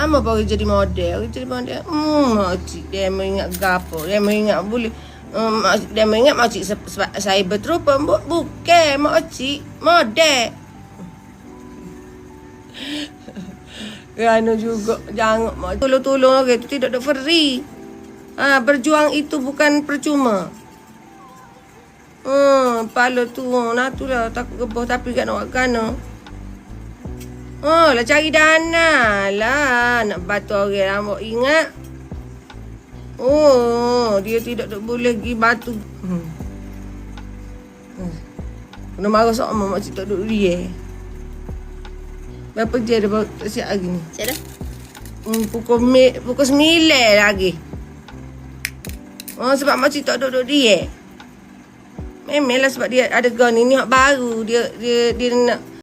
lama baru jadi model. Makcik dia mengingat gapo. Dia mengingat boleh. Dia mengingat makcik sebab saya berterupa. Bukan makcik. Model. Kerana juga jangan tolong-tolong orang tu tidak ada free. Berjuang itu bukan percuma. Pala tu nak tu lah takut gebah tapi kat nak kana. Lah cari dana lah nak batu orang rambut ingat. Dia tidak boleh pergi batu. Kena marah sama makcik tak duduk dia. Berapa je dah siap lagi ni? Siap dah? Pukul 9 lagi. Sebab makcik tak duduk dia. Memanglah sebab dia ada gun ni hak baru. Dia nak